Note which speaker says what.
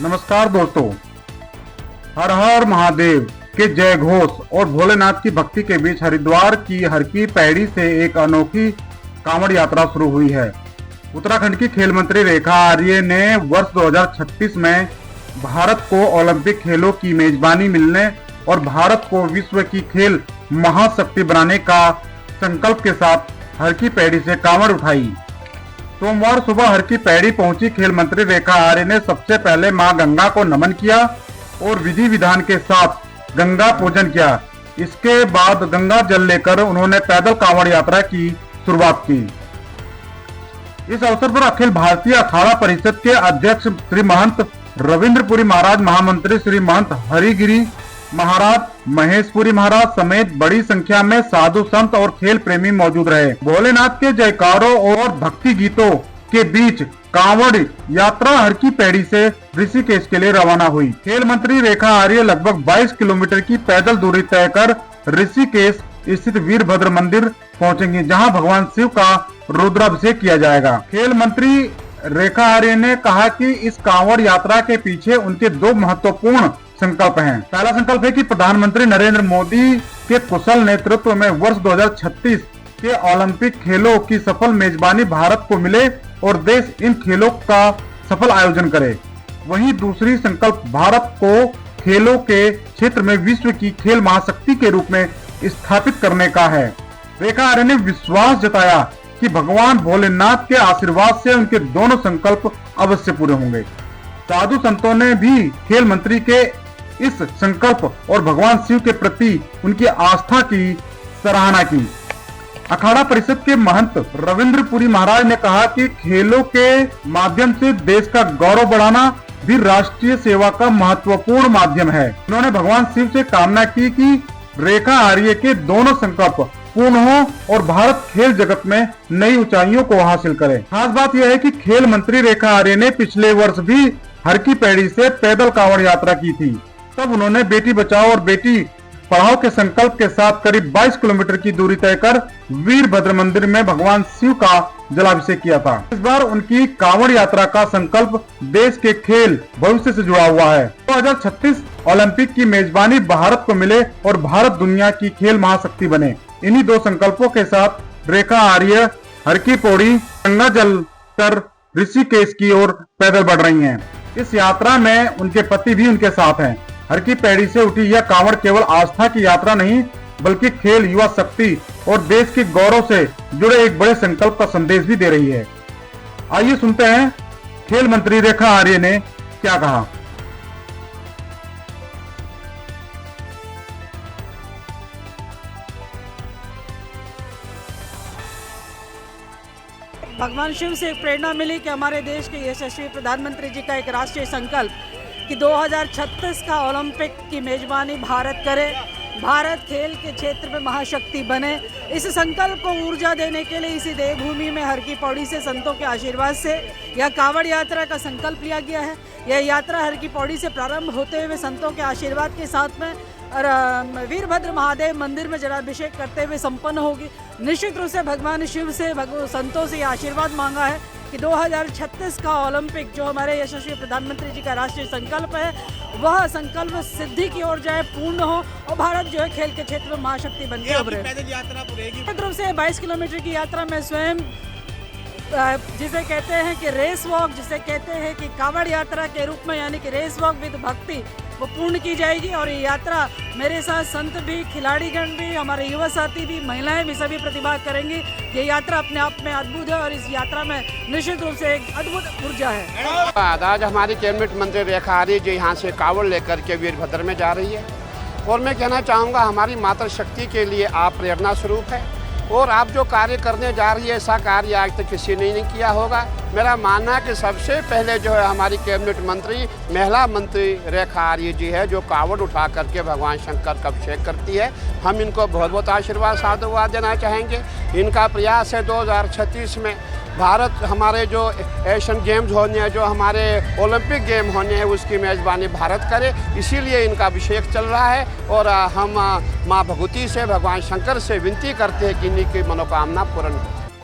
Speaker 1: नमस्कार दोस्तों, हर हर महादेव के जय घोष और भोलेनाथ की भक्ति के बीच हरिद्वार की हर की पैड़ी से एक अनोखी कांवड़ यात्रा शुरू हुई है। उत्तराखंड की खेल मंत्री रेखा आर्य ने वर्ष 2036 में भारत को ओलंपिक खेलों की मेजबानी मिलने और भारत को विश्व की खेल महाशक्ति बनाने का संकल्प के साथ हर की पैड़ी से कांवड़ उठाई। सोमवार सुबह हर की पैड़ी पहुंची खेल मंत्री रेखा आर्य ने सबसे पहले मां गंगा को नमन किया और विधि विधान के साथ गंगा पूजन किया। इसके बाद गंगा जल लेकर उन्होंने पैदल कांवड़ यात्रा की शुरुआत की। इस अवसर पर अखिल भारतीय अखाड़ा परिषद के अध्यक्ष श्री महंत रविंद्रपुरी महाराज, महामंत्री श्री महंत हरिगिरी महाराज, महेशपुरी महाराज समेत बड़ी संख्या में साधु संत और खेल प्रेमी मौजूद रहे। भोलेनाथ के जयकारों और भक्ति गीतों के बीच कांवड़ यात्रा हर की पैड़ी से ऋषिकेश के लिए रवाना हुई। खेल मंत्री रेखा आर्य लगभग 22 किलोमीटर की पैदल दूरी तय कर ऋषिकेश स्थित वीरभद्र मंदिर पहुंचेंगे, जहां भगवान शिव का रुद्राभिषेक किया जाएगा। खेल मंत्री रेखा आर्य ने कहा कि इस कांवड़ यात्रा के पीछे उनके दो महत्वपूर्ण संकल्प हैं। पहला संकल्प है कि प्रधानमंत्री नरेंद्र मोदी के कुशल नेतृत्व में वर्ष 2036 के ओलंपिक खेलों की सफल मेजबानी भारत को मिले और देश इन खेलों का सफल आयोजन करे। वहीं दूसरी संकल्प भारत को खेलों के क्षेत्र में विश्व की खेल महाशक्ति के रूप में स्थापित करने का है। रेखा आर्य ने विश्वास जताया कि भगवान भोलेनाथ के आशीर्वाद से उनके दोनों संकल्प अवश्य पूरे होंगे। साधु संतों ने भी खेल मंत्री के इस संकल्प और भगवान शिव के प्रति उनकी आस्था की सराहना की। अखाड़ा परिषद के महंत रविंद्रपुरी महाराज ने कहा कि खेलों के माध्यम से देश का गौरव बढ़ाना भी राष्ट्रीय सेवा का महत्वपूर्ण माध्यम है। उन्होंने भगवान शिव से कामना की कि रेखा आर्य के दोनों संकल्प पूर्ण हो और भारत खेल जगत में नई ऊंचाइयों को हासिल करे। खास बात यह है कि खेल मंत्री रेखा आर्य ने पिछले वर्ष भी हर की पैड़ी से पैदल कांवड़ यात्रा की थी। तब उन्होंने बेटी बचाओ और बेटी पढ़ाओ के संकल्प के साथ करीब 22 किलोमीटर की दूरी तय कर वीरभद्र मंदिर में भगवान शिव का जलाभिषेक किया था। इस बार उनकी कांवड़ यात्रा का संकल्प देश के खेल भविष्य से जुड़ा हुआ है। 2036 ओलंपिक की मेजबानी भारत को मिले और भारत दुनिया की खेल महाशक्ति बने। इन्हीं दो संकल्पों के साथ रेखा आर्य हर की पौड़ी गंगा जल कर ऋषिकेश की ओर पैदल बढ़ रही हैं। इस यात्रा में उनके पति भी उनके साथ हैं। हर की पैड़ी से उठी यह कांवड़ केवल आस्था की यात्रा नहीं, बल्कि खेल, युवा शक्ति और देश के गौरव से जुड़े एक बड़े संकल्प का संदेश भी दे रही है। आइए सुनते हैं खेल मंत्री रेखा आर्य ने क्या कहा।
Speaker 2: भगवान शिव से एक प्रेरणा मिली कि हमारे देश के यशस्वी प्रधानमंत्री जी का एक राष्ट्रीय संकल्प कि 2036 का ओलंपिक की मेजबानी भारत करे, भारत खेल के क्षेत्र में महाशक्ति बने। इस संकल्प को ऊर्जा देने के लिए इसी देवभूमि में हर की पौड़ी से संतों के आशीर्वाद से यह कांवड़ यात्रा का संकल्प लिया गया है। यह यात्रा हर की पौड़ी से प्रारंभ होते हुए संतों के आशीर्वाद के साथ में वीरभद्र महादेव मंदिर में जलाभिषेक करते हुए संपन्न होगी। निश्चित रूप से भगवान शिव से संतों से आशीर्वाद मांगा है कि 2036 का ओलंपिक जो हमारे यशस्वी प्रधानमंत्री जी का राष्ट्रीय संकल्प है, वह संकल्प सिद्धि की ओर जाए, पूर्ण हो और भारत जो है खेल के क्षेत्र में महाशक्ति बन के उभरे। निश्चित रूप से 22 किलोमीटर की यात्रा में स्वयं जिसे कहते हैं कि रेस वॉक, जिसे कहते हैं कि कांवड़ यात्रा के रूप में, यानी कि रेस वॉक विद भक्ति, वो पूर्ण की जाएगी। और ये यात्रा मेरे साथ संत भी, खिलाड़ीगण भी, हमारे युवा साथी भी, महिलाएं भी सभी प्रतिभाग करेंगी। ये यात्रा अपने आप में अद्भुत है और इस यात्रा में निश्चित रूप से एक अद्भुत ऊर्जा है।
Speaker 3: आज हमारी कैबिनेट मंत्री रेखा आर्य जी यहाँ से कांवड़ लेकर के वीरभद्र में जा रही है और मैं कहना चाहूँगा हमारी मातृशक्ति के लिए आप प्रेरणा स्वरूप है और आप जो कार्य करने जा रही है ऐसा कार्य आज तक किसी ने नहीं किया होगा। मेरा मानना है कि सबसे पहले जो है हमारी कैबिनेट मंत्री, महिला मंत्री रेखा आर्य जी है, जो कांवड़ उठा करके भगवान शंकर का अभिषेक करती है। हम इनको बहुत बहुत आशीर्वाद साधुवाद देना चाहेंगे। इनका प्रयास है 2036 में भारत, हमारे जो एशियन गेम्स होने हैं, जो हमारे ओलंपिक गेम होने हैं, उसकी मेज़बानी भारत करे। इसीलिए इनका अभिषेक चल रहा है और हम माँ भगवती से, भगवान शंकर से विनती करते हैं कि इनकी मनोकामना पूर्ण हो।